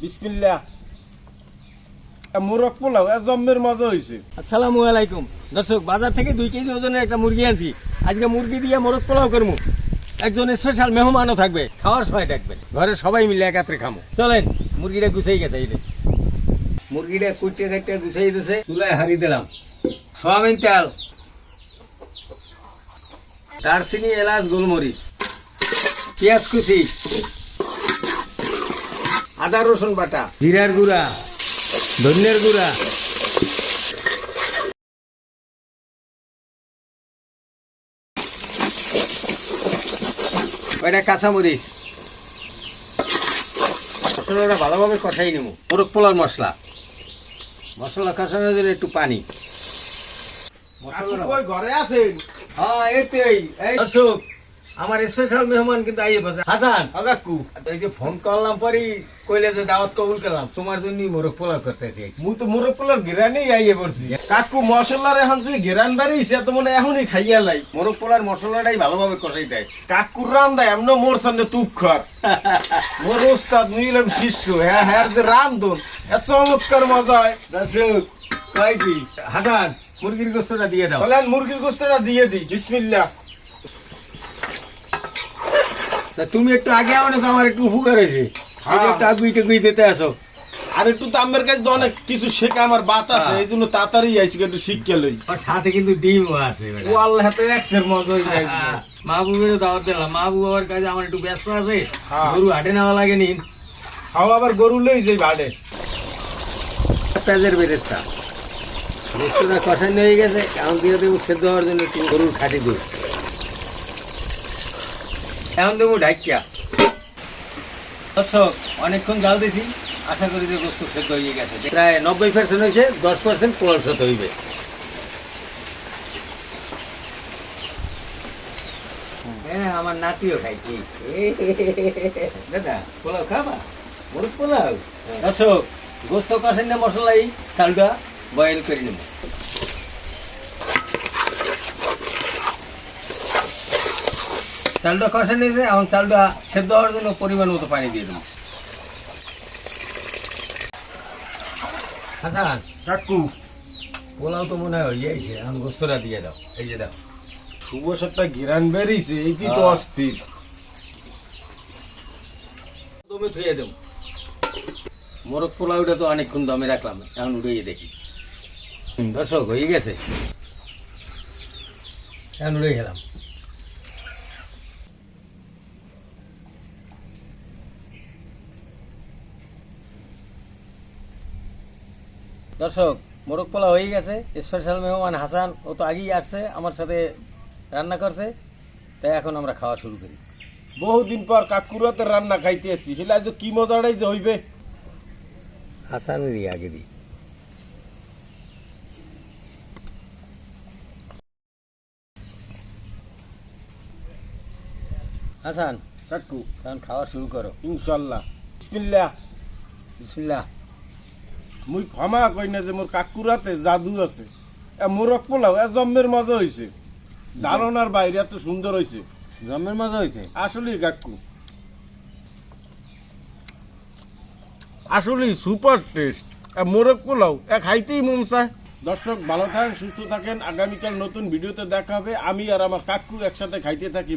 বিসমিল্লাহ। মোরগ পোলাও জম্মের মজা হয়েছে। আসসালামু আলাইকুম দর্শক, বাজার থেকে 2 কেজি ওজনের একটা মুরগি আনছি। আজকে মুরগি দিয়ে মোরগ পোলাও করবো। একজন স্পেশাল মেহমানও থাকবে, খাওয়ার সময় ডাকবেন। ঘরে সবাই মিলে একাত্রে খামো। চলেন, মুরগিটা গুছাই গেছে। এই মুরগিটা কুটে কাটতে গুছাই দিয়েছে। চুলায় হারি দিলাম সয়াবিন তেল, দারচিনি, এলাচ, গোলমরিচ, পেঁয়াজ কুচি, আদা রসুন বাটা, জিরার গুঁড়া, ধনিয়ার গুঁড়া, কয়টা কাঁচামরিচ। মশলাটা ভালোভাবে কষাই নেব। মোরগ পোলার মশলা কষানোর জন্য একটু পানি। কই ঘরে আছেন? হ্যাঁ, এই দর্শক, আমার স্পেশাল মেহমান কিন্তু আইয়ে বসে। হাসান, কাকু এই যে ফোন করলাম পরে কইলে যে দাওয়াত কবুল করলাম, তোমার জন্য মোরগ পোলাও করতেছি। মুই তো মোরগ পোলার গেরানি আইয়ে পড়ছি। কাকু মশলার এখন তুমি গেরান বাড়িয়েছে তো মনে এখনই খাইয়া লাই। মোরগ পোলার মশলাটাই ভালোভাবে কষাই দেয়। কাকুর রান্দা এমন মোর সামনে তুক খর। মোর ওস্তাদ নিলাম শিষ্য। হ্যাঁ হ্যাঁ, যে রান্ধন চমৎকার মজা হয়। দর্শক কয় কি, হাসান মুরগির গোস্তটা দিয়ে দাও। তাহলে মুরগির গোস্তটা দিয়ে দিই। বিসমিল্লাহ। তা তুমি একটু আগে আও না, তো আমার একটু উপকার হয়েছে। গুই দিতে আসো। আর একটু তো আমার কাছে তো অনেক কিছু শেখা আমার বাত আছে, এই জন্য তাড়াতাড়ি আইসি একটু শিক্ষা লই। আর সাথে কিন্তু ডিমও আছে। ও আল্লাহ হাতে একসের মজা হয়ে যায়। মাহবুবেরও দাওয়াত দিলাম। মাহবুব আমার কাছে আমার একটু ব্যস্ত আছে, হ্যাঁ। গরু হাটে নেওয়া লাগে নি। খাও আবার গরু লই যাই ভাড়ে। পেঁয়াজের বেরেস্তা বেরেস্তাটা কষানো হয়ে গেছে। এখন দিয়ে দেবো সেদ্ধ হওয়ার জন্য একটু গরুর খাঁটি দুধ। এখন দেবো ঢাকিয়া। দর্শক, অনেকক্ষণ জাল দিছি, আশা করি যে গোস্ত সেদ্ধ হয়ে গেছে। প্রায় 90% হয়েছে, 10% পোলাও সাথে হইবে। হ্যাঁ, আমার নাতিও খাইছি। দাদা পোলাও খাবা? মোরগ পোলাও। দর্শক, গোস্ত কষানো মশলাই চালটা বয়েল করে নেব। চালটা কষা নিয়েছে, এখন চালটা সেদ্ধ হওয়ার জন্য পরিমাণ মতো পানি দিয়ে দেবো। হাসান কাকু পোলাও তো মনে হয় হয়ে যাইছে, এখন গোস্তটা দিয়ে দাও। এই যে দাও। শুভ সপ্তাহ গিরান বেরিয়েছে, এই কি তো অস্থির। দমে থুয়ে দেব। মোরগ পোলাওটা তো অনেকক্ষণ দমে রাখলাম, এখন উড়িয়ে দেখি। দর্শক, হয়ে গেছে, এখন উড়ে গেলাম। দর্শক, মোরগ পোলাও হয়ে গেছে। স্পেশাল মেহমান হাসান, ও তো আগেই আসছে, আমার সাথে রান্না করছে। তাই এখন আমরা খাওয়া শুরু করি। বহুদিন পর কাকুরাতে রান্না খাইতে আসি, হেলা যে কি মজাটাই যে হইবে। হাসানেরই আগে দিই। হাসান কাকু এখন খাওয়া শুরু করো। ইনশাল্লাহ। বিসমিল্লাহ। বিসমিল্লাহ। মুই ক্ষমা কই না যে মোর কাকুরাতে জাদু আছে। মোরগ পোলাও জম্মের মজা হয়েছে, ধারণার বাইরে এত সুন্দর হয়েছে। জমের মজা হয়েছে আসলেই কাকু, আসলেই সুপার টেস্ট। মোরগ পোলাও খাইতেই মন চায়। দর্শক, ভালো থাকেন, সুস্থ থাকেন। আগামীকাল নতুন ভিডিওতে দেখা হবে। আমি আর আমার কাকু একসাথে খাইতে থাকি।